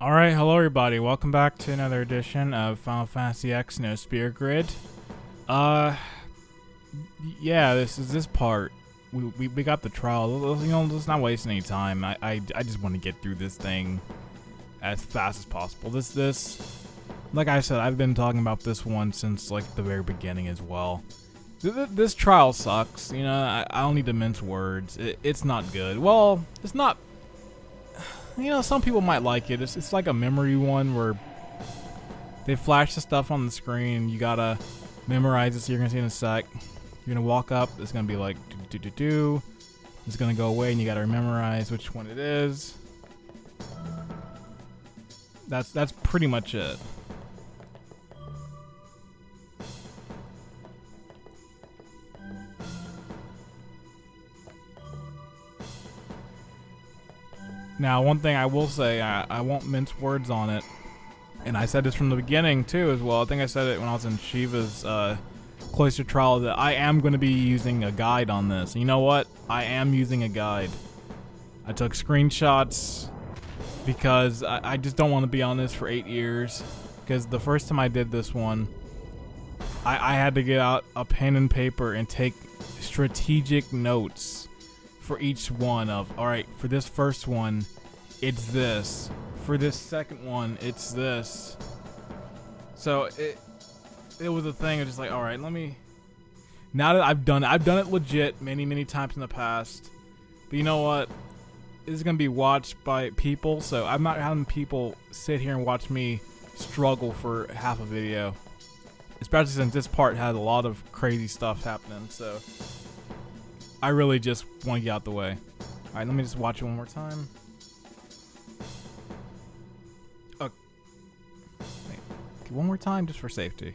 Alright, hello everybody. Welcome back to another edition of Final Fantasy X No Spear Grid. Yeah, this part. We got the trial. You know, let's not waste any time. I just want to get through this thing as fast as possible. This, like I said, I've been talking about this one since like the very beginning as well. This trial sucks. You know, I don't need to mince words. It's not good. Well, it's not. You know, some people might like it. It's like a memory one where they flash the stuff on the screen. You gotta memorize it, so you're gonna see in a sec. You're gonna walk up. It's gonna be like do. It's gonna go away, and you gotta memorize which one it is. That's pretty much it. Now, one thing I will say, I won't mince words on it, and I said this from the beginning too as well. I think I said it when I was in Shiva's Cloister Trial that I am going to be using a guide on this. And you know what? I am using a guide. I took screenshots because I just don't want to be on this for 8 years. Because the first time I did this one, I had to get out a pen and paper and take strategic notes for each one of, alright, for this first one, it's this. For this second one, it's this. So it was a thing of just like, alright, let me, now that I've done it legit many times in the past, but you know what, this is going to be watched by people, so I'm not having people sit here and watch me struggle for half a video, especially since this part had a lot of crazy stuff happening, so I really just want to get out the way. Alright, let me just watch it one more time. Okay, one more time just for safety.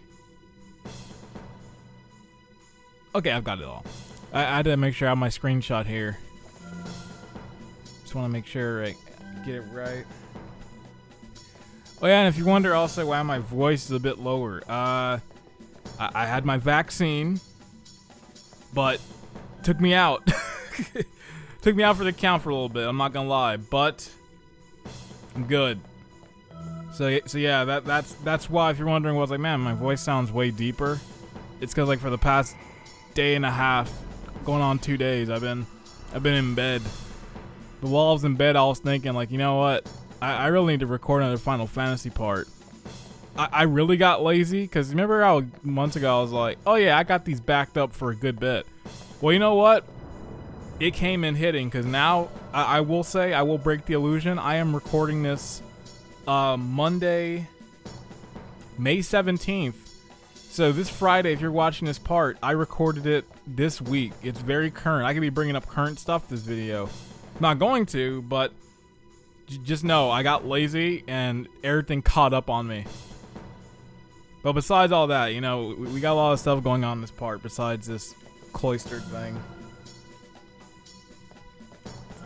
Okay, I've got it all. I had to make sure I have my screenshot here. Just want to make sure I get it right. Oh yeah, and if you wonder also why my voice is a bit lower. I had my vaccine, but took me out. Took me out for the count for a little bit, I'm not gonna lie, but I'm good. So yeah, that's why, if you're wondering, was like, man, my voice sounds way deeper. It's cause like for the past day and a half, going on 2 days, I've been in bed. But while I was in bed, I was thinking like, you know what? I really need to record another Final Fantasy part. I really got lazy, because remember how months ago I was like, oh yeah, I got these backed up for a good bit. Well, you know what? It came in hitting, because now, I will say, I will break the illusion. I am recording this Monday, May 17th. So this Friday, if you're watching this part, I recorded it this week. It's very current. I could be bringing up current stuff this video. I'm not going to, but just know I got lazy and everything caught up on me. But besides all that, you know, we got a lot of stuff going on in this part besides this cloistered thing.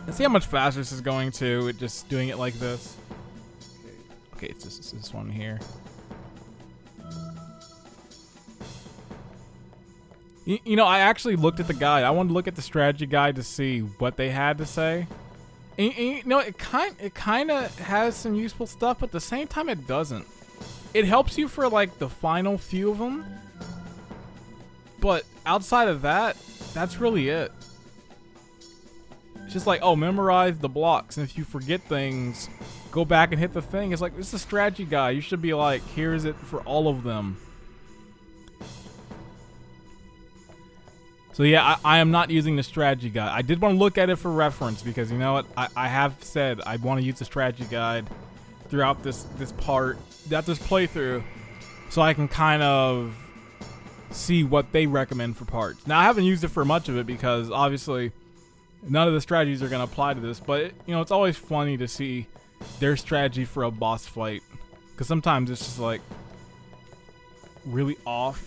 And see how much faster this is going to, just doing it like this. Okay, it's this one here. You know, I actually looked at the guide. I wanted to look at the strategy guide to see what they had to say. And you know, it kind of has some useful stuff, but at the same time, it doesn't. It helps you for like the final few of them, but outside of that, that's really it. It's just like, oh, memorize the blocks, and if you forget things, go back and hit the thing. It's like, this is a strategy guide. You should be like, here's it for all of them. So yeah, I am not using the strategy guide. I did want to look at it for reference, because you know what, I have said I want to use the strategy guide throughout this part, throughout this playthrough, so I can kind of see what they recommend for parts. Now, I haven't used it for much of it because obviously none of the strategies are going to apply to this, but you know, it's always funny to see their strategy for a boss fight, because sometimes it's just like really off.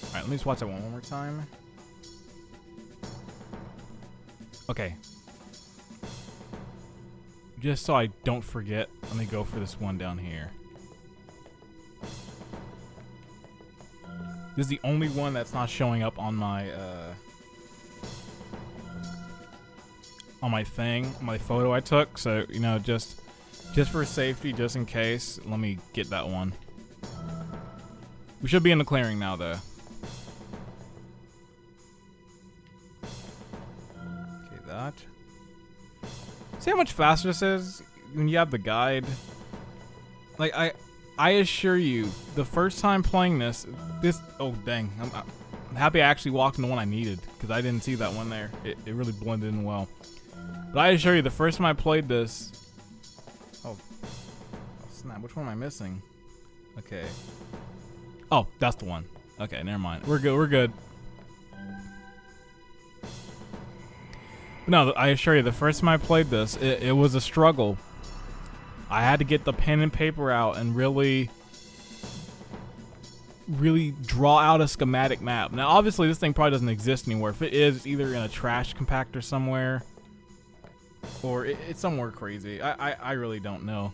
Alright, let me just watch that one more time. Okay. Just so I don't forget, let me go for this one down here. This is the only one that's not showing up on my on my thing, my photo I took. So, you know, just for safety, just in case, let me get that one. We should be in the clearing now, though. Okay, that. See how much faster this is when you have the guide? Like, I assure you, the first time playing this, oh dang, I'm happy I actually walked in the one I needed, because I didn't see that one there. It really blended in well. But I assure you, the first time I played this, oh snap, which one am I missing? Okay. Oh, that's the one. Okay, never mind. We're good. But no, I assure you, the first time I played this, it was a struggle. I had to get the pen and paper out and really draw out a schematic map. Now, obviously, this thing probably doesn't exist anywhere. If it is, it's either in a trash compactor somewhere, or it's somewhere crazy. I really don't know.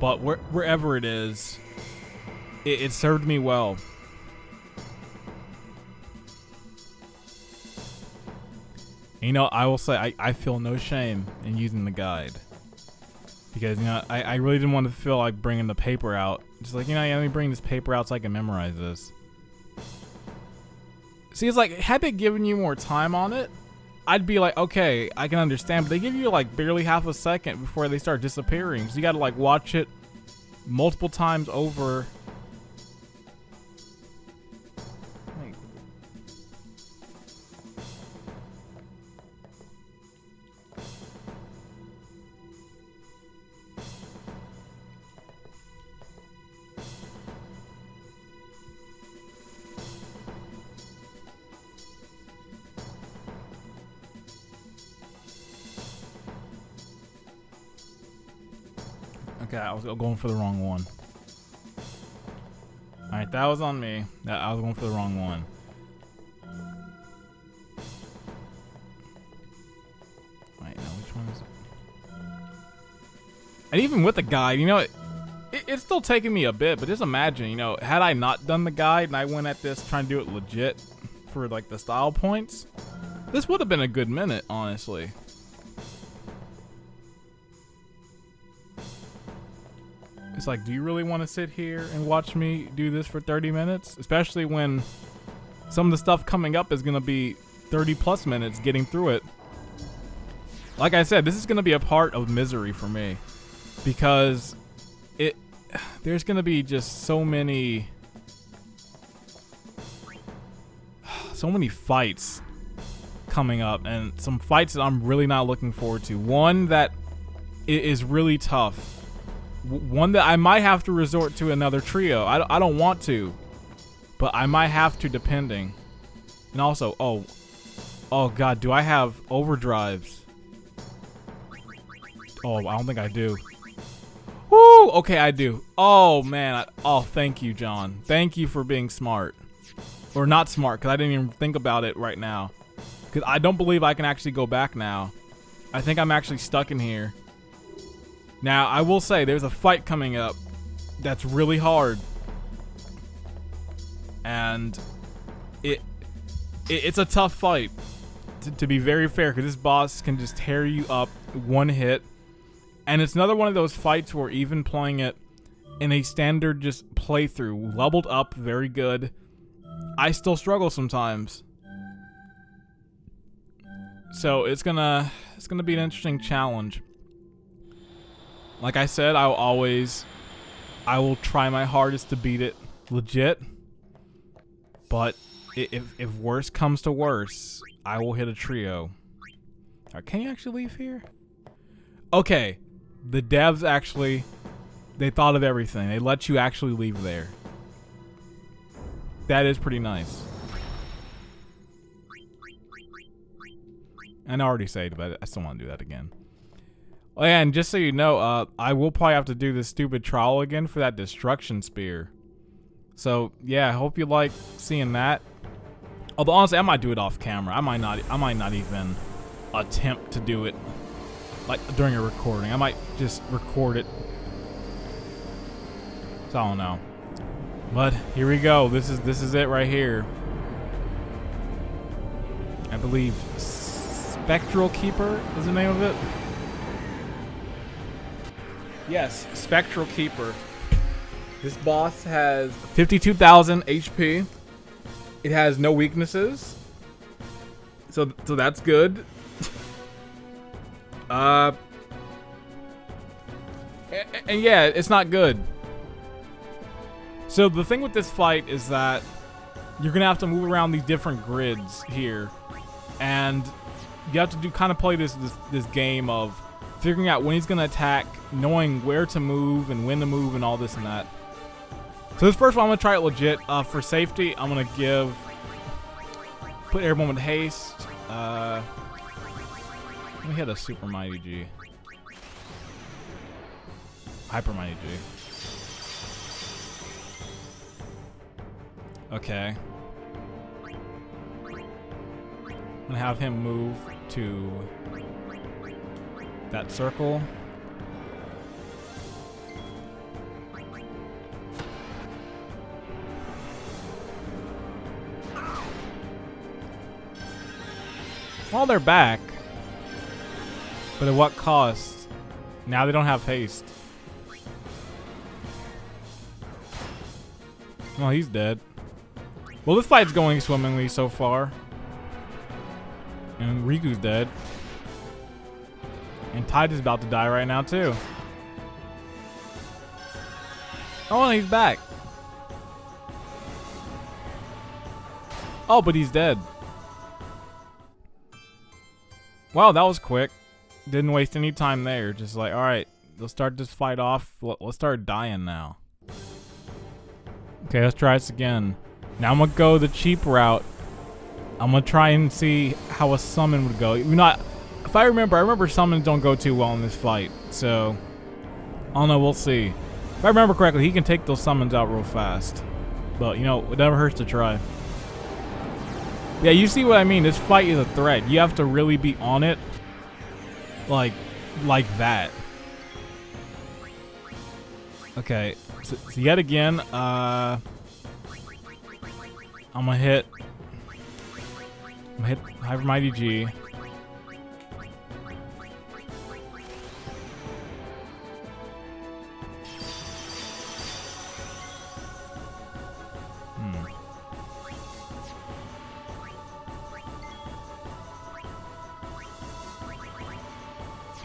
But wherever it is, it served me well. You know, I will say I feel no shame in using the guide, because, you know, I really didn't want to feel like bringing the paper out. Just like, you know, let me bring this paper out so I can memorize this. See, it's like, had they given you more time on it, I'd be like, okay, I can understand. But they give you like barely half a second before they start disappearing, so you got to like watch it multiple times over. Okay, I was going for the wrong one. Alright, that was on me. I was going for the wrong one. Wait, no, which one is it? And even with the guide, you know, it's still taking me a bit, but just imagine, you know, had I not done the guide and I went at this trying to do it legit for like the style points, this would have been a good minute, honestly. It's like, do you really want to sit here and watch me do this for 30 minutes? Especially when some of the stuff coming up is going to be 30 plus minutes getting through it. Like I said, this is going to be a part of misery for me, because there's going to be just so many fights coming up, and some fights that I'm really not looking forward to. One that is really tough. One that I might have to resort to another trio. I don't want to, but I might have to, depending. And also, oh god, do I have overdrives? Oh, I don't think I do. Woo! Okay, I do. Oh man, thank you, John. Thank you for being smart. Or not smart, because I didn't even think about it right now. Because I don't believe I can actually go back now. I think I'm actually stuck in here. Now, I will say, there's a fight coming up that's really hard. And it's a tough fight, to be very fair, because this boss can just tear you up one hit. And it's another one of those fights where even playing it in a standard just playthrough, leveled up very good, I still struggle sometimes. So it's gonna be an interesting challenge. Like I said, I will try my hardest to beat it legit. But if worse comes to worse, I will hit a trio. Can you actually leave here? Okay, the devs actually, they thought of everything. They let you actually leave there. That is pretty nice. And I already said, but I still want to do that again. Oh yeah, and just so you know, I will probably have to do this stupid trial again for that destruction spear. So yeah, I hope you like seeing that. Although honestly, I might do it off camera. I might not even attempt to do it like during a recording. I might just record it. So I don't know. But here we go. This is it right here. I believe Spectral Keeper is the name of it. Yes, Spectral Keeper. This boss has 52,000 HP. It has no weaknesses. So that's good. And yeah, it's not good. So the thing with this fight is that you're gonna have to move around these different grids here, and you have to kind of play this game of figuring out when he's gonna attack, knowing where to move and when to move, and all this and that. So this first one, I'm gonna try it legit. For safety, I'm gonna put everyone with haste. Let me hit a Super Mighty G. Hyper Mighty G. Okay. I'm gonna have him move to that circle. Well, they're back. But at what cost? Now they don't have haste. Well, he's dead. Well, this fight's going swimmingly so far. And Riku's dead. And Tide is about to die right now, too. Oh, he's back. Oh, but he's dead. Wow, that was quick. Didn't waste any time there. Just like, alright, let's start this fight off. Let's start dying now. Okay, let's try this again. Now I'm gonna go the cheap route. I'm gonna try and see how a summon would go. If I remember summons don't go too well in this fight. So, I don't know, we'll see. If I remember correctly, he can take those summons out real fast. But, you know, it never hurts to try. Yeah, you see what I mean? This fight is a threat. You have to really be on it. Like that. Okay, so yet again, I'm gonna hit Hyper Mighty G.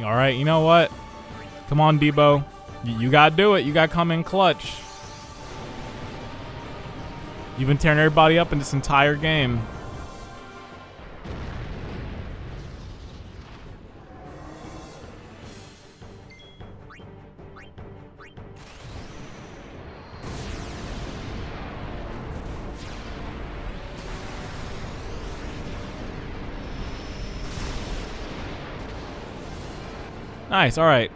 All right, you know what? Come on, Debo. You gotta do it. You gotta come in clutch. You've been tearing everybody up in this entire game. Nice, all right.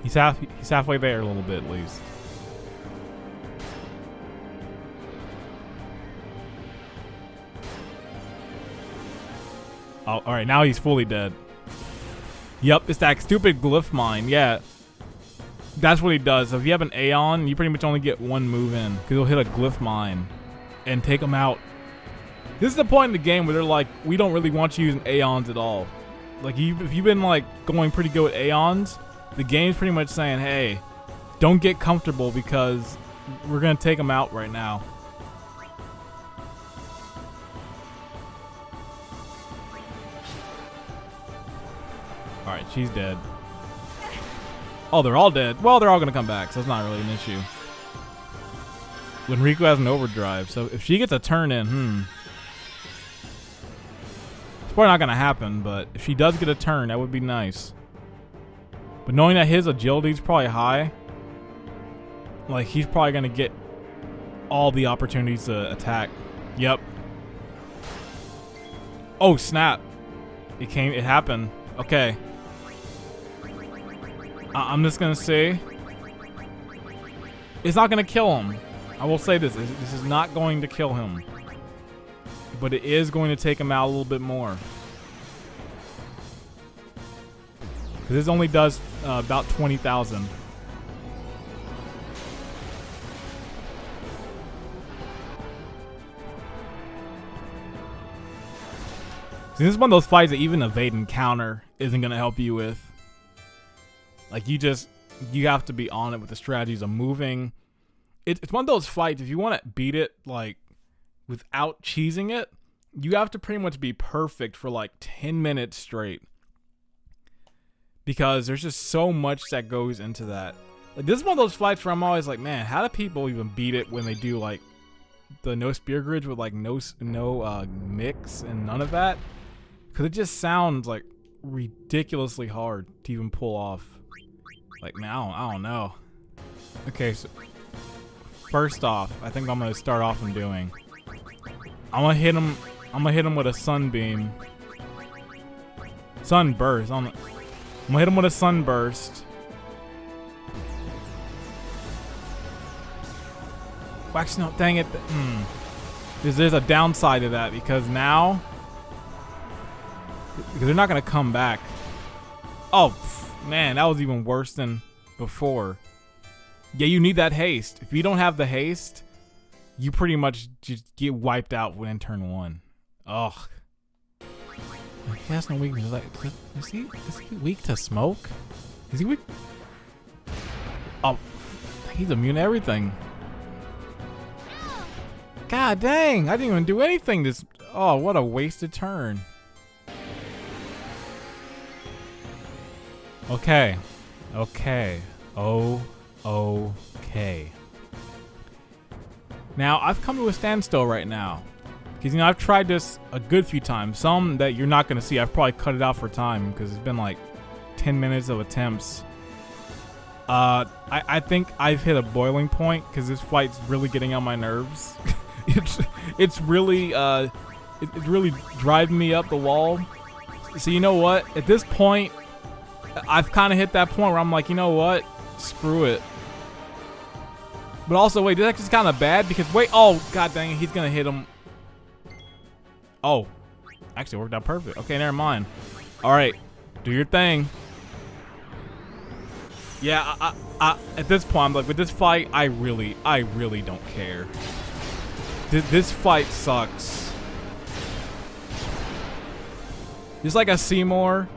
He's halfway there a little bit at least. Oh, all right, now he's fully dead. Yep, it's that stupid glyph mine. Yeah, that's what he does. So if you have an Aeon, you pretty much only get one move in because he'll hit a glyph mine and take him out. This is the point in the game where they're like, we don't really want you using Aeons at all. Like, if you've been, like, going pretty good with Aeons, the game's pretty much saying, hey, don't get comfortable because we're going to take them out right now. Alright, she's dead. Oh, they're all dead. Well, they're all going to come back, so it's not really an issue. When Riku has an overdrive, so if she gets a turn in, it's probably not going to happen, but if she does get a turn, that would be nice. But knowing that his agility is probably high, like, he's probably going to get all the opportunities to attack. Yep. Oh, snap. It happened. Okay. I'm just going to say, it's not going to kill him. I will say this. This is not going to kill him. But it is going to take him out a little bit more. Because this only does about 20,000. See, this is one of those fights that even evade and counter isn't gonna help you with. Like you have to be on it with the strategies of moving. It's one of those fights, if you want to beat it like without cheesing it, you have to pretty much be perfect for like 10 minutes straight. Because there's just so much that goes into that. Like this is one of those fights where I'm always like, man, how do people even beat it when they do like the no spear grid with like no mix and none of that? Because it just sounds like ridiculously hard to even pull off. Like, man, I don't know. Okay, so first off, I think I'm gonna start off and doing. I'm gonna hit him with a sunbeam. Sunburst. I'm gonna hit him with a sunburst. Well, actually, no, dang it. There's a downside to that because now, because they're not gonna come back. Oh man, that was even worse than before. Yeah, you need that haste. If you don't have the haste, you pretty much just get wiped out when in turn 1. Ugh. He has no weakness. Like, is he weak to smoke? Is he weak? Oh, he's immune to everything. God dang, I didn't even do anything this. Oh, what a wasted turn. Okay. Okay. Now, I've come to a standstill right now. Because, I've tried this a good few times. Some that you're not going to see. I've probably cut it out for time because it's been like 10 minutes of attempts. I think I've hit a boiling point because this fight's really getting on my nerves. it's really driving me up the wall. So you know what? At this point, I've kind of hit that point where I'm like, you know what? Screw it. But also, wait, this is kind of bad because wait, oh god dang it, he's gonna hit him. Oh, actually worked out perfect. Okay, never mind. All right, do your thing. Yeah, I at this point, I'm like, with this fight, I really don't care. This fight sucks. Just like a Seymour,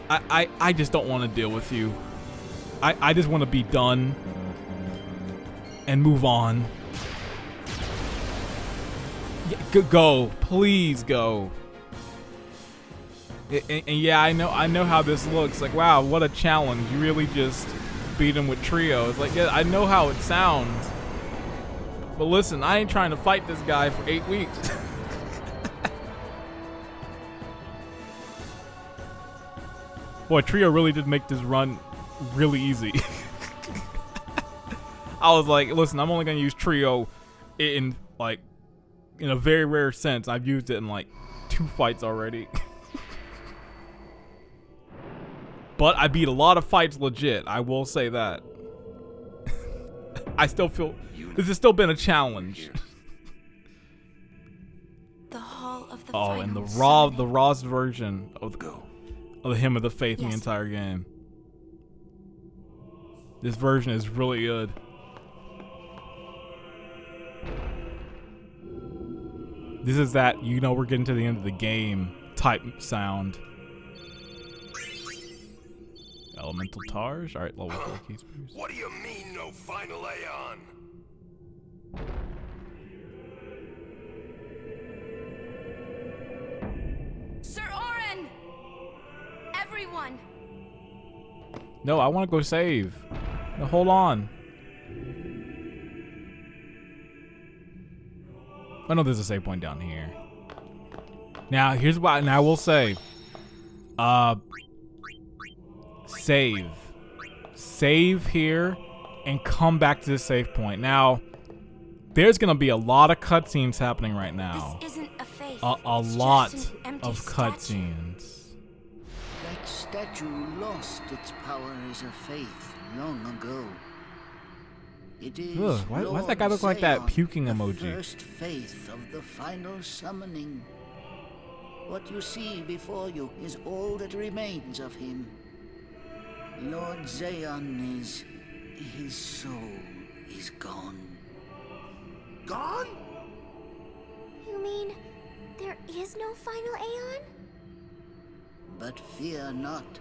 I just don't want to deal with you. I just want to be done and move on. Yeah, go, please go. And yeah, I know how this looks. Like, wow, what a challenge! You really just beat him with trio. It's like, yeah, I know how it sounds. But listen, I ain't trying to fight this guy for 8 weeks. Boy, trio really did make this run really easy. I was like, listen, I'm only gonna use trio in a very rare sense. I've used it in like 2 fights already. But I beat a lot of fights legit, I will say that. I still feel this has still been a challenge. The Hall of the and the Final rawest version of the Hymn of the Faith in the entire game. This version is really good. This is that, we're getting to the end of the game type sound. Elemental Tars? Alright, level 4 keys. What do you mean, no final Aeon? Sir Oren! Everyone! No, I want to go save. No, hold on. I know there's a save point down here. Now, here's what, and I will say, save here and come back to this save point. Now, there's gonna be a lot of cutscenes happening right now. This isn't a faith. A lot of cutscenes. That statue lost its power as a faith long ago. It is why's that guy look like that puking emoji? The first faith of the final summoning. What you see before you is all that remains of him. Lord Aeon his soul is gone. Gone? You mean there is no final Aeon? But fear not.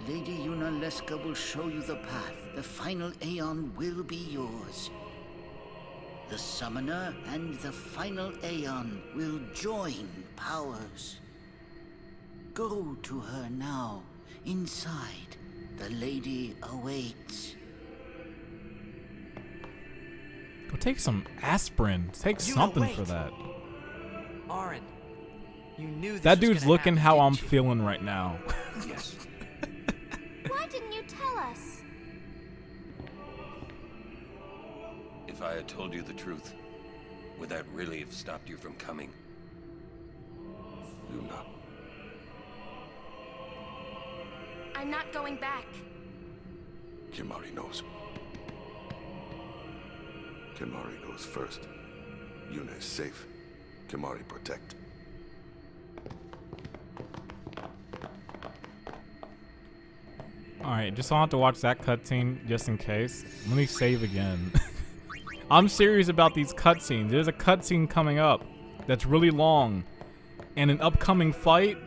Lady Yunalesca will show you the path. The final Aeon will be yours. The Summoner and the final Aeon will join powers. Go to her now. Inside, the lady awaits. Go take some aspirin. Take something for that. Auron, you knew this That was dude's gonna looking happen, how I'm didn't you? feeling right now. Yes. Why didn't you tell us? If I had told you the truth, would that really have stopped you from coming? Yuna. I'm not going back. Kimahri knows. Kimahri goes first. Yuna is safe. Kimahri protect. Alright, just want to watch that cutscene just in case. Let me save again. I'm serious about these cutscenes. There's a cutscene coming up that's really long. And an upcoming fight,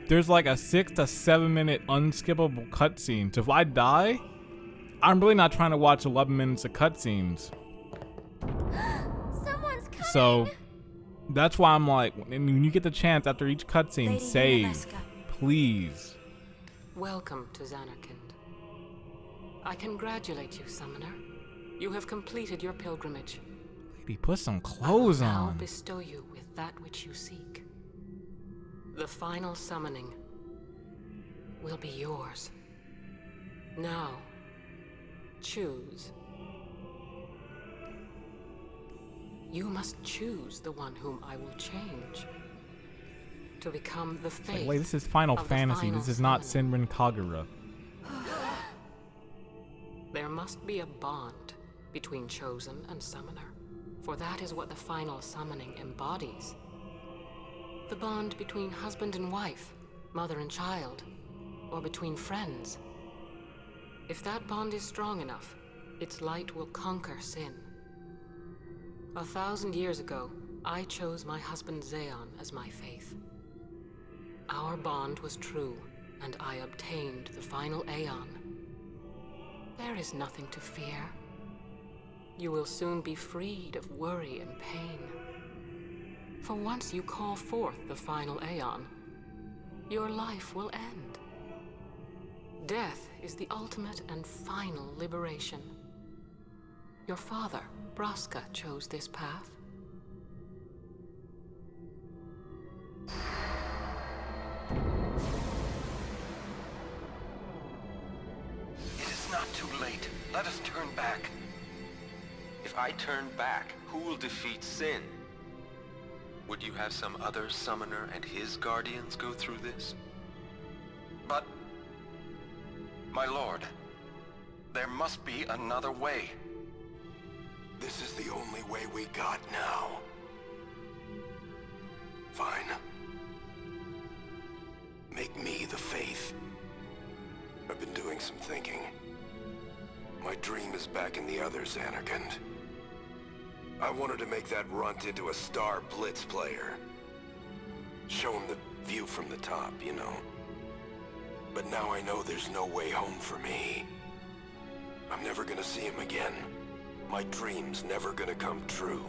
there's like a 6 to 7 minute unskippable cutscene. So if I die, I'm really not trying to watch 11 minutes of cutscenes. Someone's coming. So that's why I'm like, when you get the chance after each cutscene, Lady save. Yunalesca. Please. Welcome to Zanarkand. I congratulate you, Summoner. You have completed your pilgrimage. Lady, put some clothes I will now on. bestow you with that which you seek. The final summoning will be yours. Now, choose. You must choose the one whom I will change to become the face. Wait, this is Final of the Fantasy. final This is not summoning. Senran Kagura. There must be a bond between Chosen and Summoner, for that is what the final summoning embodies. The bond between husband and wife, mother and child, or between friends. If that bond is strong enough, its light will conquer sin. 1,000 years ago, I chose my husband Aeon as my faith. Our bond was true, and I obtained the final Aeon. There is nothing to fear. You will soon be freed of worry and pain. For once you call forth the final Aeon, your life will end. Death is the ultimate and final liberation. Your father, Braska, chose this path. It is not too late. Let us turn back. If I turn back, who will defeat sin? Would you have some other summoner and his guardians go through this? But, my lord, there must be another way. This is the only way we got now. Fine. Make me the faith. I've been doing some thinking. My dream is back in the other Zanarkand. I wanted to make that runt into a star blitz player. Show him the view from the top, you know. But now I know there's no way home for me. I'm never gonna see him again. My dream's never gonna come true.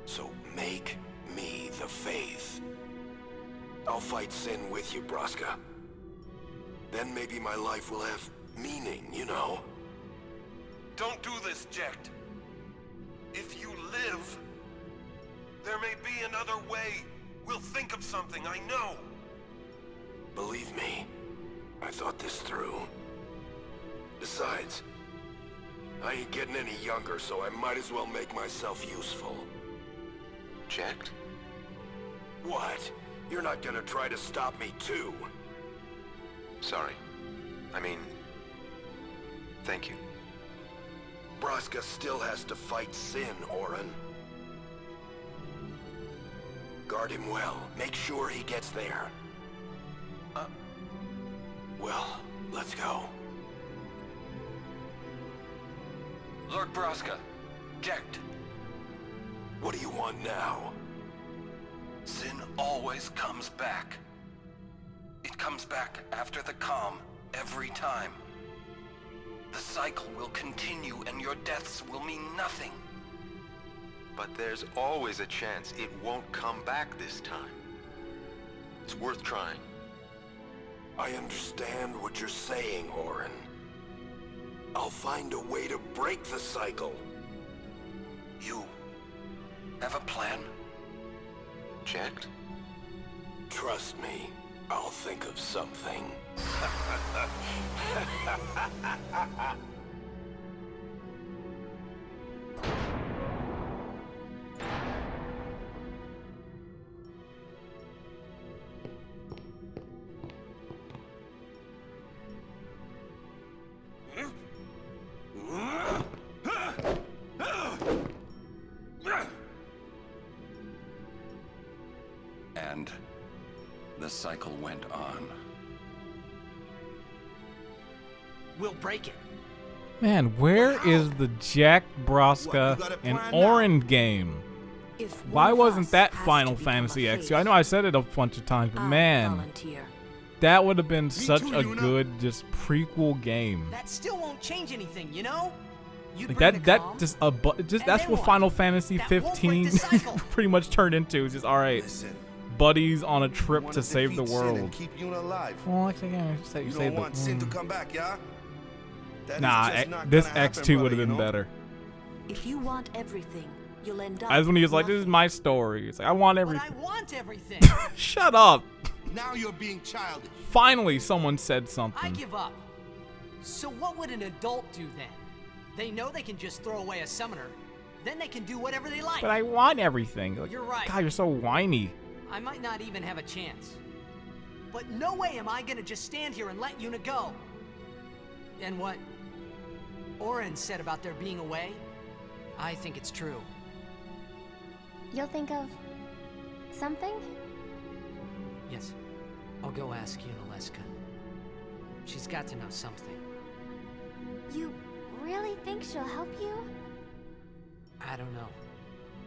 So make me the faith. I'll fight sin with you, Braska. Then maybe my life will have meaning, you know? Don't do this, Jecht. If you live, there may be another way. We'll think of something, I know. Believe me, I thought this through. Besides, I ain't getting any younger, so I might as well make myself useful. Jecht? What? You're not gonna try to stop me too? Sorry. I mean, thank you. Braska still has to fight sin, Auron. Guard him well. Make sure he gets there. Well, let's go. Lord Braska, Jecht. What do you want now? Sin always comes back. It comes back after the calm, every time. The cycle will continue and your deaths will mean nothing. But there's always a chance it won't come back this time. It's worth trying. I understand what you're saying, Orin. I'll find a way to break the cycle. You have a plan? Checked? Trust me, I'll think of something. And the cycle went on. We'll break it. Man, where is the Jack Broska and Orin game? Why wasn't that Final Fantasy X2? I know I said it a bunch of times, but man, that would have been such a good just prequel game. That still won't change anything, you know? Like that just that's what Final Fantasy 15 pretty much turned into. It's just all right, buddies on a trip to save the world. Well, actually, yeah, you say want Sin to come back, yeah? Nah, this X2 would have been better. If you want everything, you'll end up. As when he was like, "This is my story." It's like, I want everything. But I want everything. Shut up. Now you're being childish. Finally, someone said something. I give up. So what would an adult do then? They know they can just throw away a summoner. Then they can do whatever they like. But I want everything. Like, you're right. God, you're so whiny. I might not even have a chance. But no way am I gonna just stand here and let Yuna go. And what Orin said about there being a way, I think it's true. You'll think of something? Yes. I'll go ask Yunalesca. She's got to know something. You really think she'll help you? I don't know.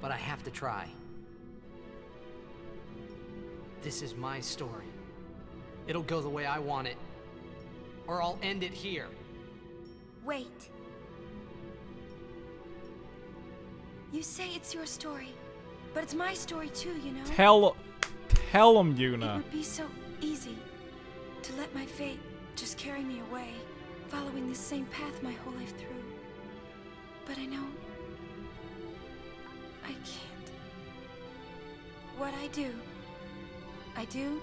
But I have to try. This is my story. It'll go the way I want it. Or I'll end it here. Wait. You say it's your story, but it's my story too, you know? Tell him, It Yuna. would be so easy to let my fate just carry me away, following the same path my whole life through. But I know I can't. What I do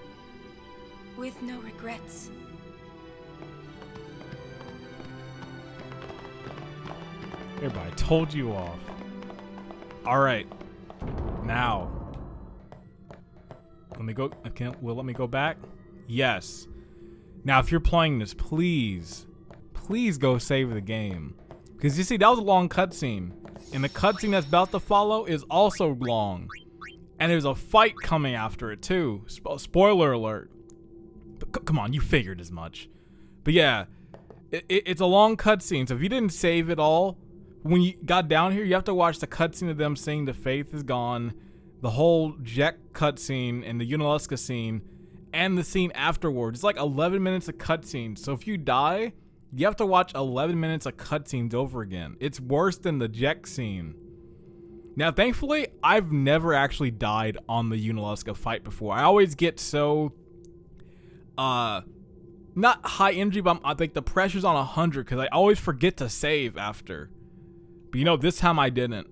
with no regrets. Everybody told you off. All right, now let me go. Will let me go back? Yes. Now, if you're playing this, please go save the game, because you see that was a long cutscene, and the cutscene that's about to follow is also long, and there's a fight coming after it too. Spoiler alert. But come on, you figured as much. But yeah, it's a long cutscene, so if you didn't save it all. When you got down here, you have to watch the cutscene of them saying the faith is gone, the whole Jack cutscene and the Yunalesca scene, and the scene afterwards. It's like 11 minutes of cutscenes. So if you die, you have to watch 11 minutes of cutscenes over again. It's worse than the Jack scene. Now, thankfully, I've never actually died on the Yunalesca fight before. I always get so, not high injury, but I think the pressure's on 100 because I always forget to save after. But you know, this time I didn't.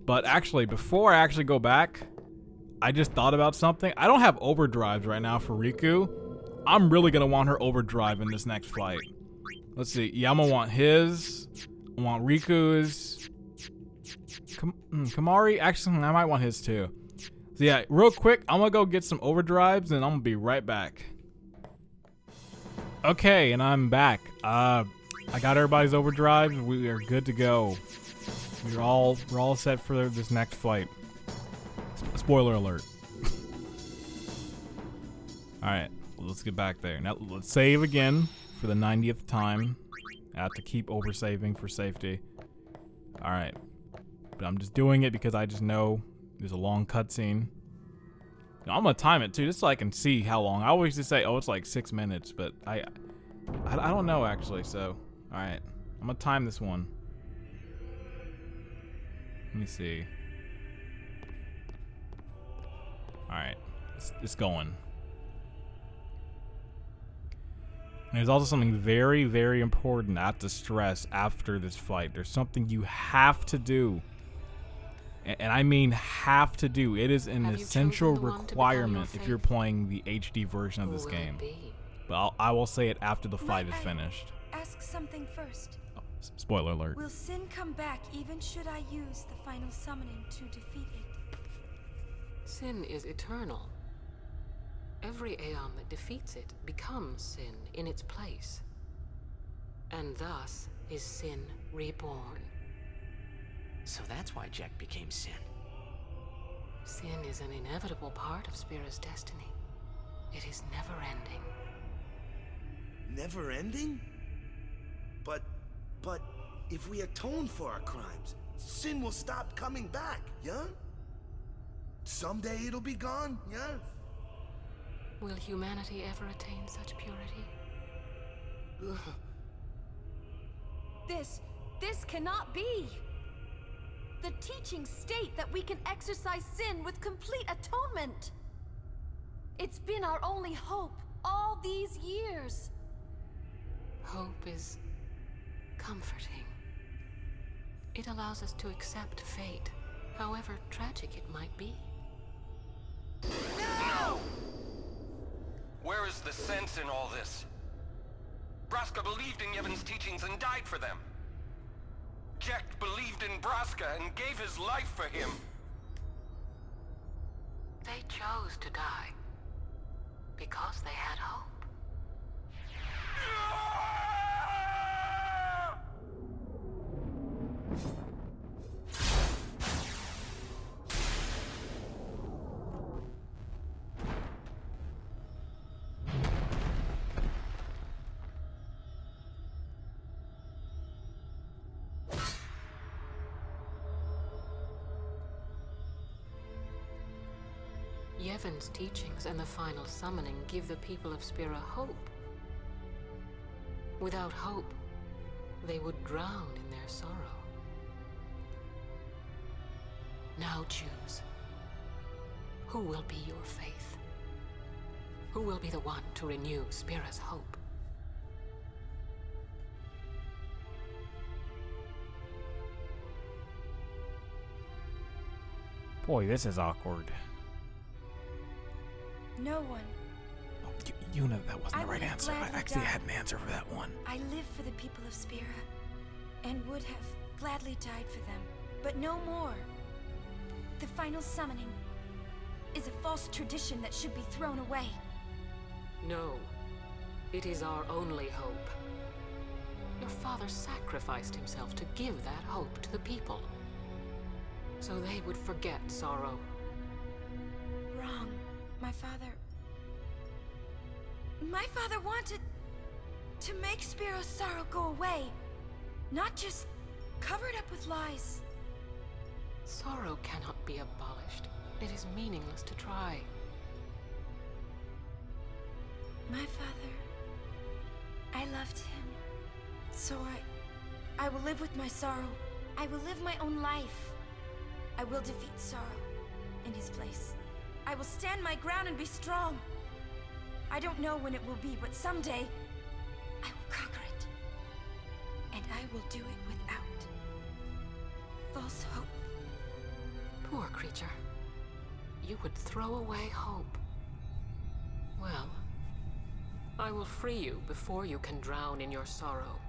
But actually, before I actually go back, I just thought about something. I don't have overdrives right now for Riku. I'm really going to want her overdrive in this next fight. Let's see. Yeah, I'm going to want his. I want Riku's. Kamari? Actually, I might want his too. So yeah, real quick, I'm going to go get some overdrives and I'm going to be right back. Okay, and I'm back. I got everybody's overdrives. We are good to go. We're all set for this next fight. Spoiler alert. All right, let's get back there. Now let's save again for the 90th time. I have to keep oversaving for safety. All right, but I'm just doing it because I just know there's a long cutscene. I'm gonna time it too, just so I can see how long. I always just say, oh, it's like 6 minutes, but I don't know actually. So, all right, I'm gonna time this one. Let me see. All right, it's going. And there's also something very, very important I have to stress after this fight. There's something you have to do. And I mean have to do. It is an essential requirement if you're playing the HD version of this game. But I will say it after the fight is finished. Ask something first. Oh, spoiler alert. Will sin come back even should I use the final summoning to defeat it? Sin is eternal. Every Aeon that defeats it becomes sin in its place. And thus is sin reborn. So that's why Jack became Sin. Sin is an inevitable part of Spira's destiny. It is never-ending. Never-ending? But if we atone for our crimes, sin will stop coming back, yeah? Someday it'll be gone, yeah? Will humanity ever attain such purity? This cannot be! The teachings state that we can exercise sin with complete atonement. It's been our only hope all these years. Hope is comforting. It allows us to accept fate, however tragic it might be. No! Where is the sense in all this? Braska believed in Yevon's teachings and died for them. Jack believed in Braska and gave his life for him. They chose to die because they had hope. Yevon's teachings and the final summoning give the people of Spira hope. Without hope, they would drown in their sorrow. Now choose. Who will be your faith? Who will be the one to renew Spira's hope? Boy, this is awkward. No one. Oh, you know that wasn't the right answer. I actually had an answer for that one. I live for the people of Spira, and would have gladly died for them, but no more. The final summoning is a false tradition that should be thrown away. No, it is our only hope. Your father sacrificed himself to give that hope to the people, so they would forget sorrow. Wrong. My father wanted to make Spiro's sorrow go away, not just cover it up with lies. Sorrow cannot be abolished. It is meaningless to try. My father, I loved him, so I will live with my sorrow. I will live my own life. I will defeat sorrow in his place. I will stand my ground and be strong. I don't know when it will be, but someday I will conquer it. And I will do it without false hope. Poor creature. You would throw away hope. Well, I will free you before you can drown in your sorrow.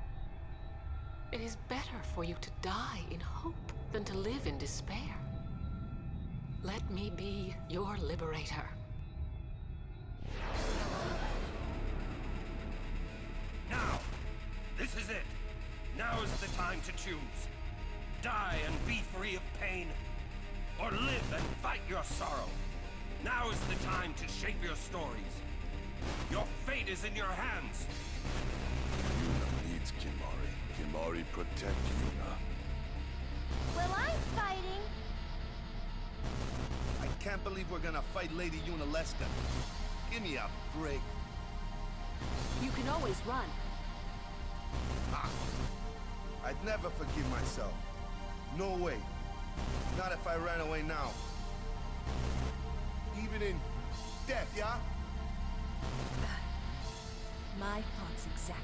It is better for you to die in hope than to live in despair. Let me be your liberator. Now! This is it! Now is the time to choose. Die and be free of pain, or live and fight your sorrow. Now is the time to shape your stories. Your fate is in your hands. Yuna needs Kimahri. Kimahri protect Yuna. Well, I'm fighting. I can't believe we're gonna fight Lady Unalesca. Give me a break. You can always run. Ah, I'd never forgive myself. No way. Not if I ran away now. Even in death, yeah? My thoughts exactly.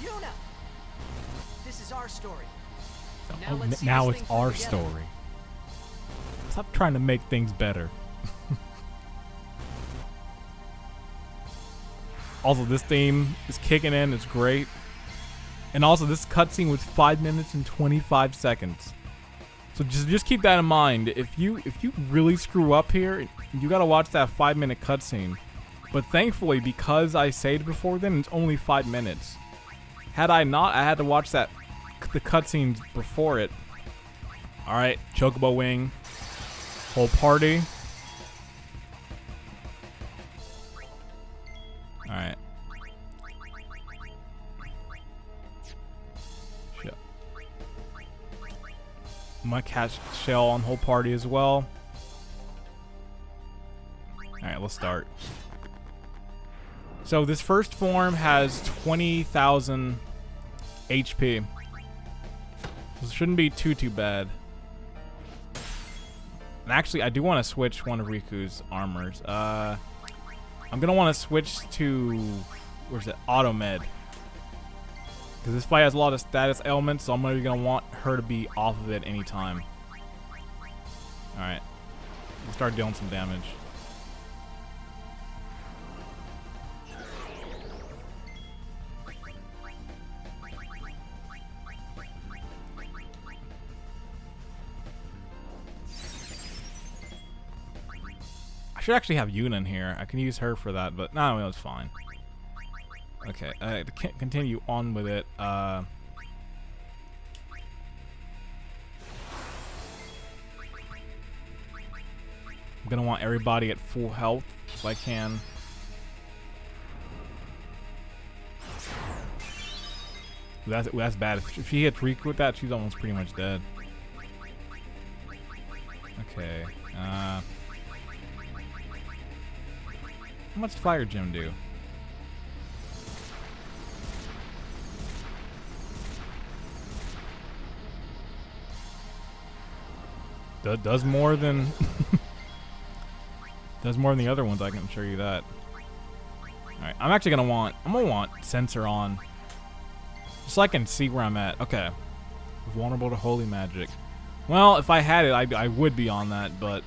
Yuna! This is our story. Oh, let's see now this it's thing our through together. story. Stop trying to make things better. Also, this theme is kicking in. It's great. And also, this cutscene was 5 minutes and 25 seconds. So just keep that in mind. If you really screw up here, you gotta watch that 5-minute cutscene. But thankfully, because I saved before then, it's only 5 minutes. Had I not, I had to watch the cutscenes before it. All right, Chocobo Wing, whole party. All right. My catch shell on whole party as well. Alright, let's start. So this first form has 20,000 HP. So it shouldn't be too bad. And actually, I do want to switch one of Riku's armors. I'm going to want to switch to... Where's it? Auto Med. Because this fight has a lot of status ailments, so I'm going to want her to be off of it anytime. Alright. We'll start dealing some damage. I should actually have Yuna in here. I can use her for that, but no, it's fine. Okay, to continue on with it, I'm gonna want everybody at full health if I can. That's bad. If she hits Riku with that, she's almost pretty much dead. Okay, how much Fire Gem do? Does more than does more than the other ones, I can assure you that. Alright, I'm actually gonna want sensor on. Just so I can see where I'm at. Okay. Vulnerable to holy magic. Well, if I had it, I would be on that, but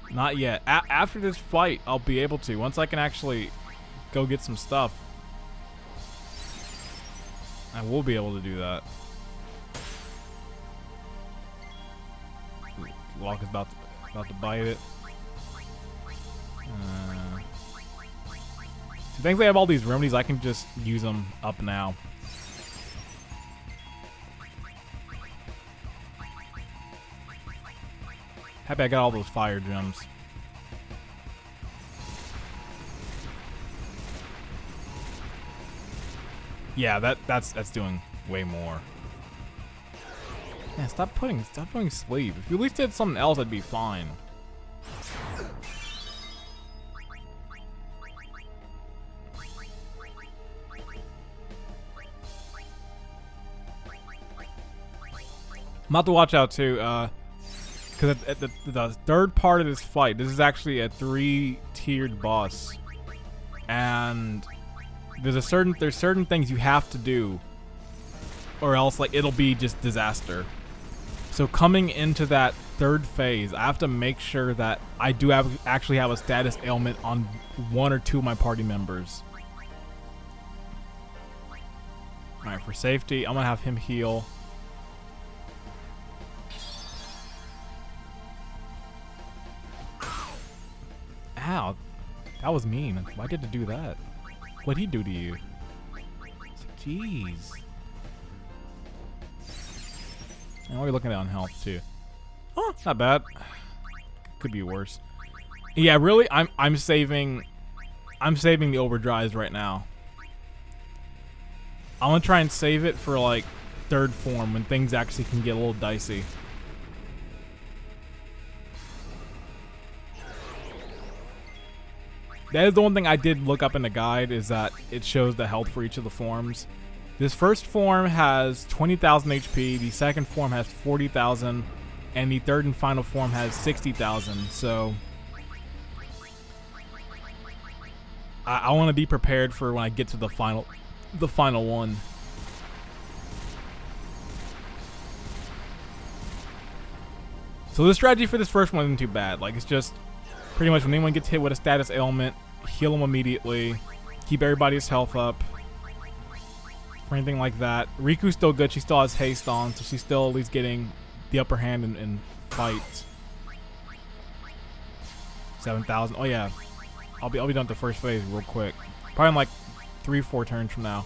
not yet. After this fight, I'll be able to. Once I can actually go get some stuff, I will be able to do that. Locke is about to bite it. So thankfully I have all these remedies. I can just use them up now. Happy I got all those fire gems. Yeah, that's doing way more. Yeah, stop putting sleep. If you at least did something else, I'd be fine. I'm about to watch out too, because at the third part of this fight, this is actually a 3-tiered boss, and there's certain things you have to do, or else like it'll be just disaster. So coming into that third phase, I have to make sure that I do actually have a status ailment on 1 or 2 of my party members. Alright, for safety, I'm gonna have him heal. Ow, that was mean. Why did it do that? What'd he do to you? Jeez. And we're looking at on health too. Oh, not bad. Could be worse. Yeah, really, I'm saving the overdrives right now. I'm gonna try and save it for like third form when things actually can get a little dicey. That is the one thing I did look up in the guide, is that it shows the health for each of the forms. This first form has 20,000 HP, the second form has 40,000, and the third and final form has 60,000. So I want to be prepared for when I get to the final one. So the strategy for this first one isn't too bad. Like, it's just pretty much when anyone gets hit with a status ailment, heal them immediately, keep everybody's health up, or anything like that. Riku's still good. She still has haste on, so she's still at least getting the upper hand in fights. 7,000. Oh yeah, I'll be done with the first phase real quick. Probably in like 3-4 turns from now.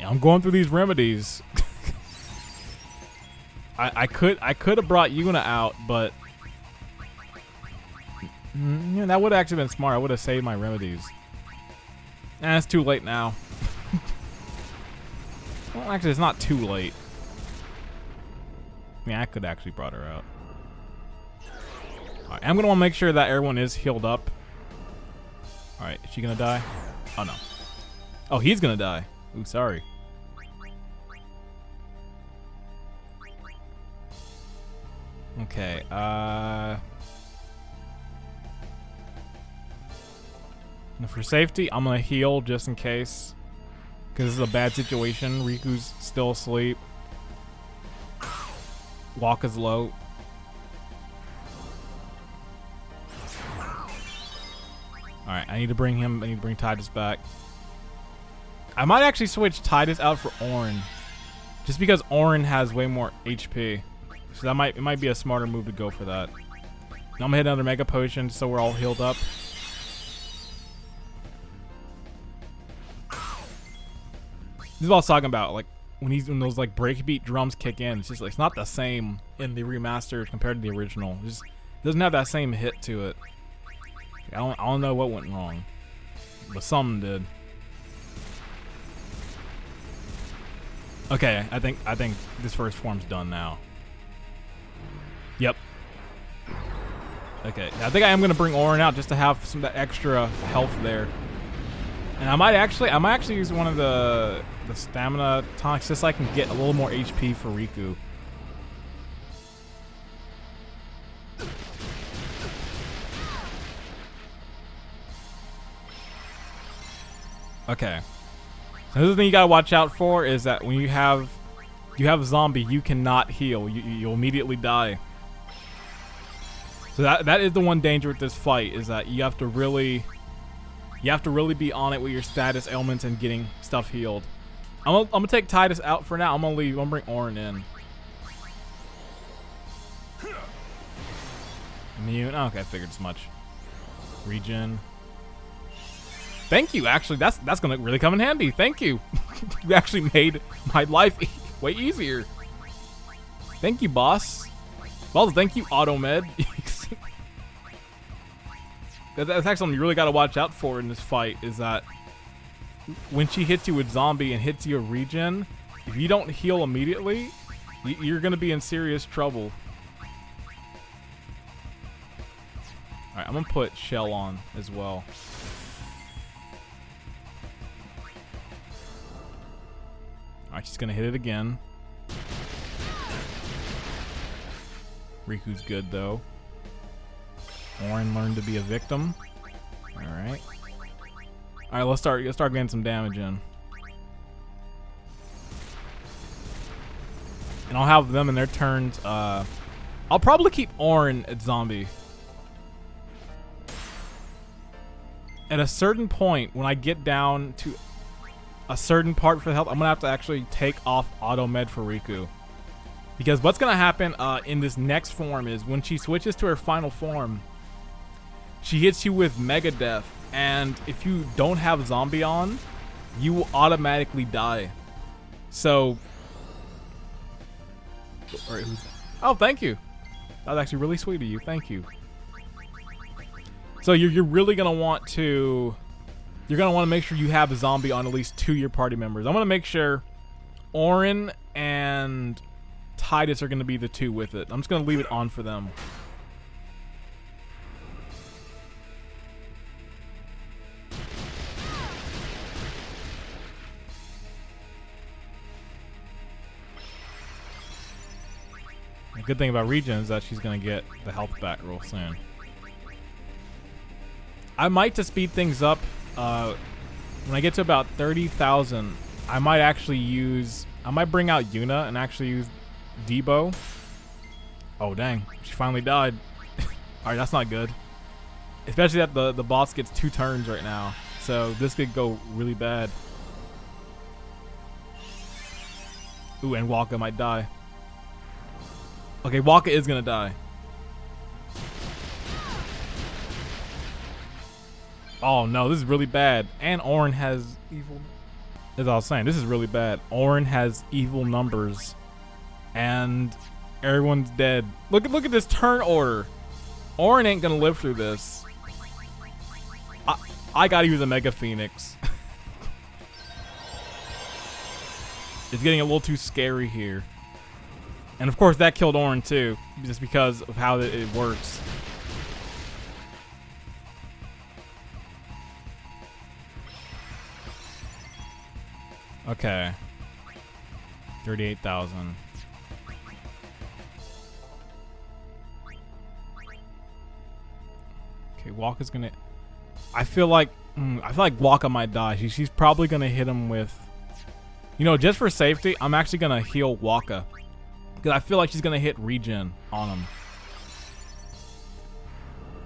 I'm going through these remedies. I could have brought Yuna out, but yeah, that would have actually been smart. I would have saved my remedies. It's too late now. Well, actually, it's not too late. Yeah, I could actually brought her out. Alright, I'm gonna want to make sure that everyone is healed up. Alright, is she gonna die? Oh no. Oh, he's gonna die. Ooh, sorry. Okay, for safety, I'm gonna heal just in case, because this is a bad situation. Riku's still asleep. Waka's low. Alright, I need to bring Titus back. I might actually switch Titus out for Auron, just because Auron has way more HP. So that it might be a smarter move to go for that. Now I'm gonna hit another Mega Potion so we're all healed up. This is what I was talking about, like when those like breakbeat drums kick in. It's just like, it's not the same in the remastered compared to the original. It doesn't have that same hit to it. I don't know what went wrong, but something did. Okay, I think this first form's done now. Yep. Okay, I think I am gonna bring Auron out just to have some of that extra health there. And I might actually use one of the stamina tonics just so I can get a little more HP for Riku. Okay. So this is the thing you gotta watch out for, is that when you have a zombie, you cannot heal. You'll immediately die. So that is the one danger with this fight, is that you have to really be on it with your status ailments and getting stuff healed. I'm gonna take Titus out for now. I'm gonna bring Auron in. Immune. Oh, okay, I figured as much. Regen. Thank you. Actually, that's gonna really come in handy. Thank you. You actually made my life way easier. Thank you, boss. Well, thank you, Automed. That's actually something you really got to watch out for in this fight, is that when she hits you with zombie and hits your regen, if you don't heal immediately, you're going to be in serious trouble. Alright, I'm going to put Shell on as well. Alright, she's going to hit it again. Riku's good, though. Auron learned to be a victim. Alright. Alright, let's start getting some damage in. And I'll have them in their turns. I'll probably keep Auron at zombie. At a certain point, when I get down to a certain part for the health, I'm gonna have to actually take off auto med for Riku. Because what's gonna happen in this next form is when she switches to her final form, she hits you with Mega Death, and if you don't have zombie on, you will automatically die. So, oh, thank you. That was actually really sweet of you. Thank you. So you're really gonna want to, make sure you have a zombie on at least 2 of your party members. I'm gonna make sure Orin and Titus are gonna be the 2 with it. I'm just gonna leave it on for them. The good thing about Regen is that she's gonna get the health back real soon. I might, to speed things up, when I get to about 30,000, I might bring out Yuna and actually use Debo. Oh dang, she finally died. Alright, that's not good. Especially that the boss gets 2 turns right now. So this could go really bad. Ooh, and Waka might die. Okay, Waka is gonna die. Oh no, this is really bad. And Orin has evil. As I was saying, this is really bad. Orin has evil numbers, and everyone's dead. Look at this turn order. Orin ain't gonna live through this. I gotta use a Mega Phoenix. It's getting a little too scary here. And of course that killed Orin too, just because of how it works. Okay. 38,000. Okay, Waka's gonna, I feel like Waka might die. She's probably gonna hit him with, you know, just for safety, I'm actually gonna heal Waka. Because I feel like she's gonna hit Regen on him.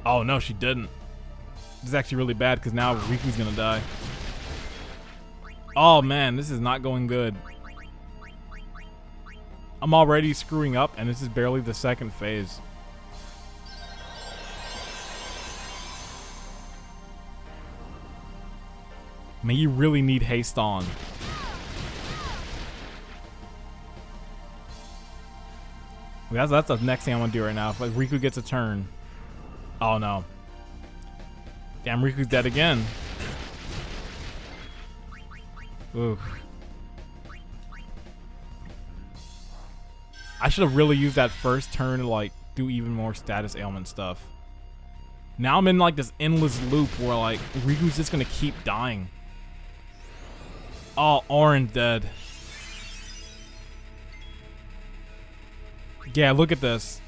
Oh no, she didn't. This is actually really bad because now Riku's gonna die. Oh man, this is not going good. I'm already screwing up and this is barely the second phase. Man, you really need haste on. That's the next thing I want to do right now. If like Riku gets a turn. Oh no. Damn, Riku's dead again. Oof. I should have really used that first turn to like do even more status ailment stuff. Now I'm in like this endless loop where like Riku's just gonna keep dying. Oh, Orin's dead. Yeah, look at this.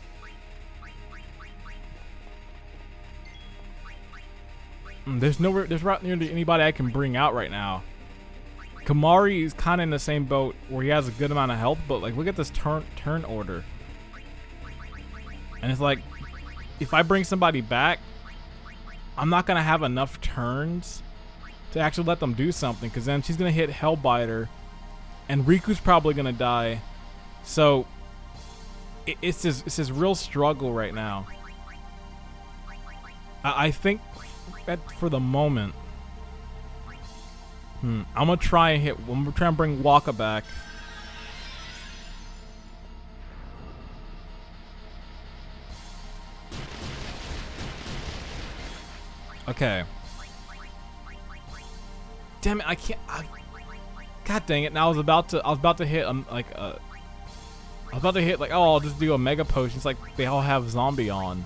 There's not nearly anybody I can bring out right now. Kamari is kind of in the same boat where he has a good amount of health, but like look at this turn order. And it's like, if I bring somebody back, I'm not gonna have enough turns to actually let them do something, because then she's gonna hit Hellbiter, and Riku's probably gonna die. So it's this real struggle right now. I think that for the moment, I'm gonna try and bring Waka back. Okay. Damn it! I can't. God dang it! Now I was about to hit like, oh, I'll just do a mega potion. It's like they all have zombie on.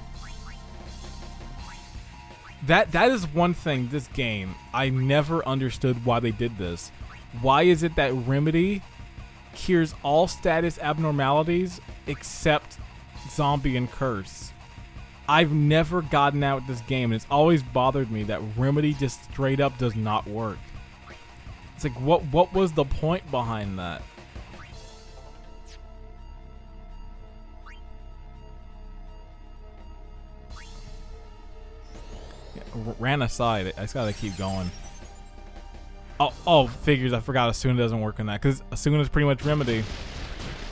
That is one thing, this game, I never understood why they did this. Why is it that Remedy cures all status abnormalities except zombie and curse? I've never gotten out with this game, and it's always bothered me that Remedy just straight up does not work. It's like, what was the point behind that? Ran aside. I just gotta keep going. Oh, figures. I forgot Asuna doesn't work on that, because Asuna is pretty much Remedy.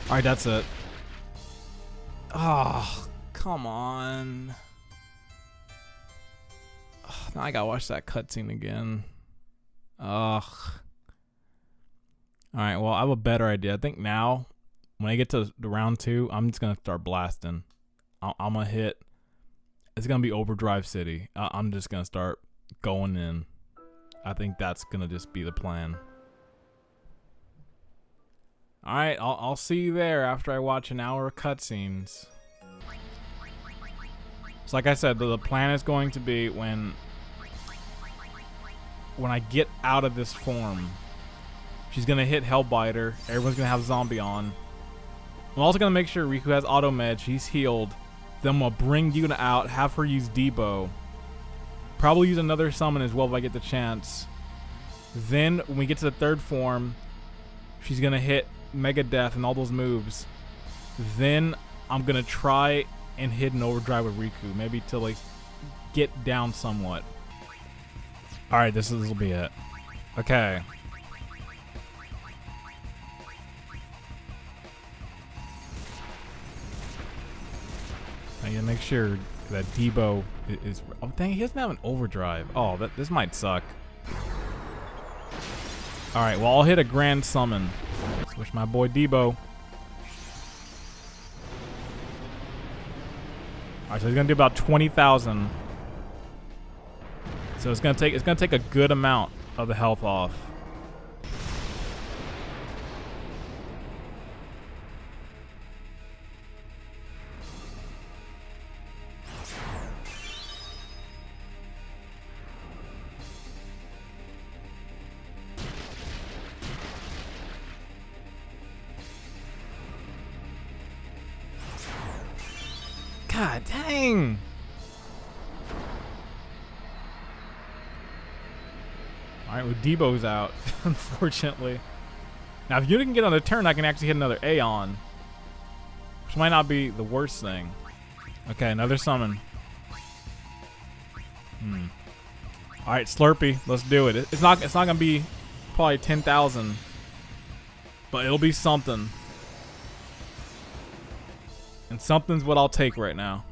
Alright, that's it. Oh, come on. Oh, now I gotta watch that cutscene again. Ugh. Alright, well, I have a better idea. I think now, when I get to the round 2, I'm just going to start blasting. I'm going to hit... It's going to be Overdrive City. I'm just going to start going in. I think that's going to just be the plan. Alright, I'll see you there after I watch an hour of cutscenes. So like I said, the plan is going to be when I get out of this form, she's going to hit Hellbiter. Everyone's going to have zombie on. I'm also going to make sure Riku has auto med. She's healed. Then we'll bring Yuna out, have her use Debo. Probably use another summon as well if I get the chance. Then when we get to the third form, she's going to hit Mega Death and all those moves. Then I'm going to try and hit an overdrive with Riku. Maybe to like get down somewhat. Alright, this will be it. Okay. I gotta make sure that Debo is... Oh, dang, he doesn't have an overdrive. Oh, this might suck. Alright, well, I'll hit a grand summon. Switch my boy Debo. Alright, so he's gonna do about 20,000. So it's gonna take a good amount of the health off. God dang! Alright, well, Debo's out, unfortunately. Now, if you can get on a turn, I can actually hit another Aeon. Which might not be the worst thing. Okay, another summon. Alright, Slurpee, let's do it. It's not gonna be probably 10,000. But it'll be something. And something's what I'll take right now.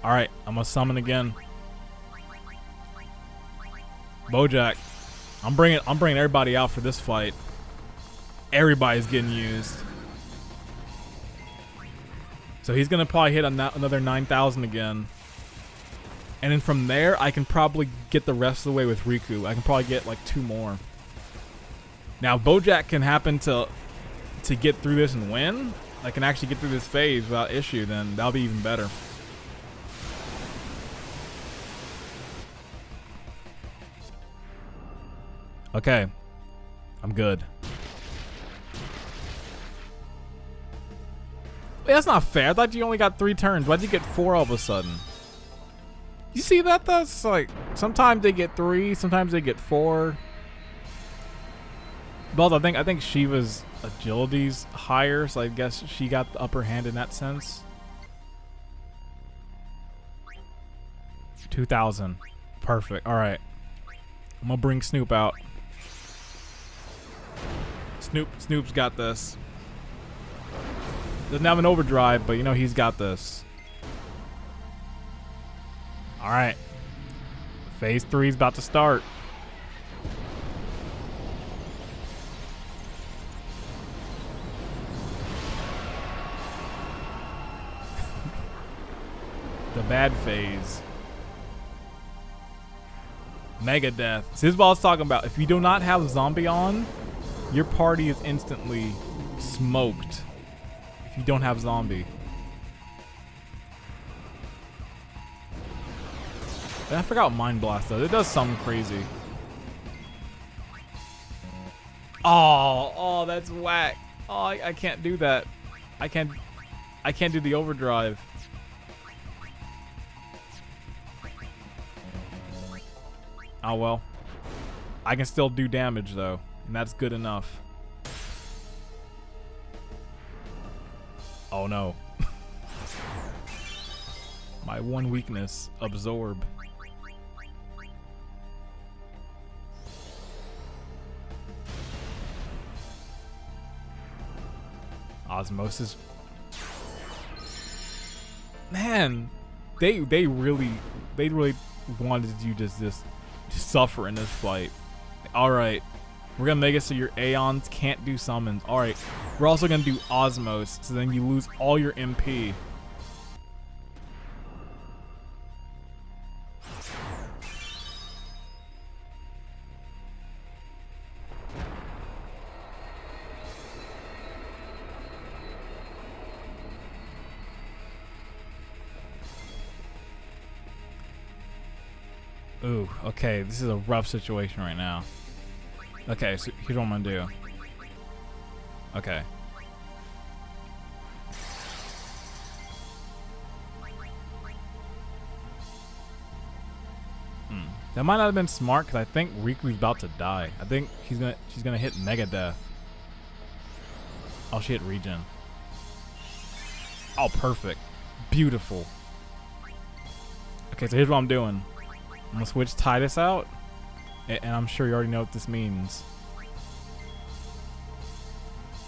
Alright, I'm gonna summon again. Bojack. I'm bringing everybody out for this fight. Everybody's getting used. So he's gonna probably hit another 9,000 again. And then from there, I can probably get the rest of the way with Riku. I can probably get like 2 more. Now, if Bojack can happen to get through this and win, I can actually get through this phase without issue, then that'll be even better. Okay. I'm good. Wait, that's not fair. I thought you only got 3 turns. Why'd you get 4 all of a sudden? You see that though? It's like sometimes they get 3, sometimes they get 4. But I think Shiva's agility's higher, so I guess she got the upper hand in that sense. 2,000. Perfect. Alright. I'm gonna bring Snoop out. Snoop's got this. Doesn't have an overdrive, but you know he's got this. Alright. Phase 3 is about to start. The bad phase. Mega Death. So this is what I was talking about. If you do not have zombie on, your party is instantly smoked. If you don't have zombie. I forgot Mind Blast though. It does something crazy. Oh, that's whack. Oh, I can't do that. I can't do the overdrive. Oh well. I can still do damage though, and that's good enough. Oh no. My one weakness, absorb. Osmosis. Man, they really wanted you just suffer in this fight. All right, we're gonna make it so your Aeons can't do summons. All right, we're also gonna do Osmos, so then you lose all your MP. Ooh, okay, this is a rough situation right now. Okay, so here's what I'm gonna do. Okay. That might not have been smart because I think Riku's about to die. I think she's gonna hit Mega Death. Oh, she hit Regen. Oh, perfect. Beautiful. Okay, so here's what I'm doing. I'm gonna switch Titus out, and I'm sure you already know what this means.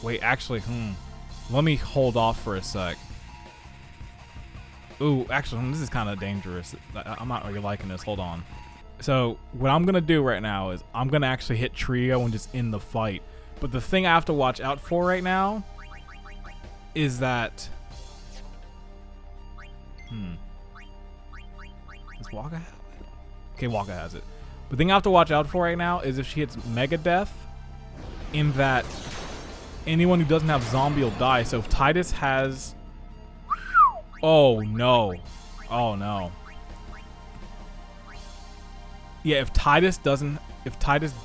Wait, actually, let me hold off for a sec. Ooh, actually, this is kind of dangerous. I'm not really liking this. Hold on. So what I'm gonna do right now is I'm gonna actually hit Trio and just end the fight. But the thing I have to watch out for right now is that does Waka have it? Okay, Waka has it. The thing I have to watch out for right now is if she hits Mega Death, in that anyone who doesn't have Zombie will die. So if Titus has... Oh, no. Oh, no. Yeah, if Titus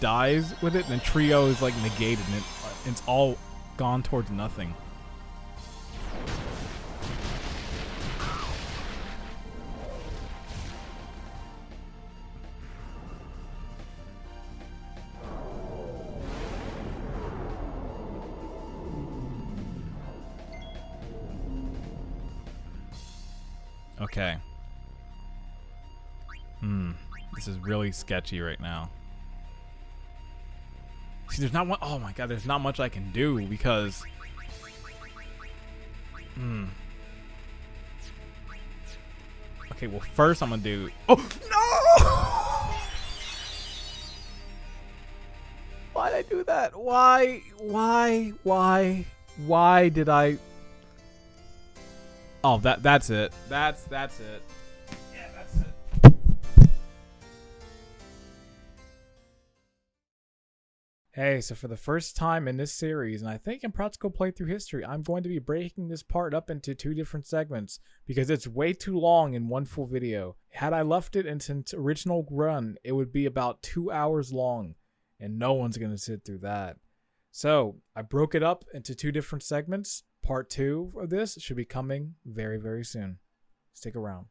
dies with it, then Trio is like negated and it's all gone towards nothing. Okay. This is really sketchy right now. See, there's not one. Oh my god, there's not much I can do because. Okay, well, first I'm gonna do. Oh no! Why did I do that? Why did I? Oh, that's it. That's it. Yeah, that's it. Hey, so for the first time in this series, and I think in Practical Playthrough history, I'm going to be breaking this part up into 2 different segments because it's way too long in one full video. Had I left it into its original run, it would be about 2 hours long, and no one's going to sit through that. So I broke it up into 2 different segments. Part 2 of this should be coming very, very soon. Stick around.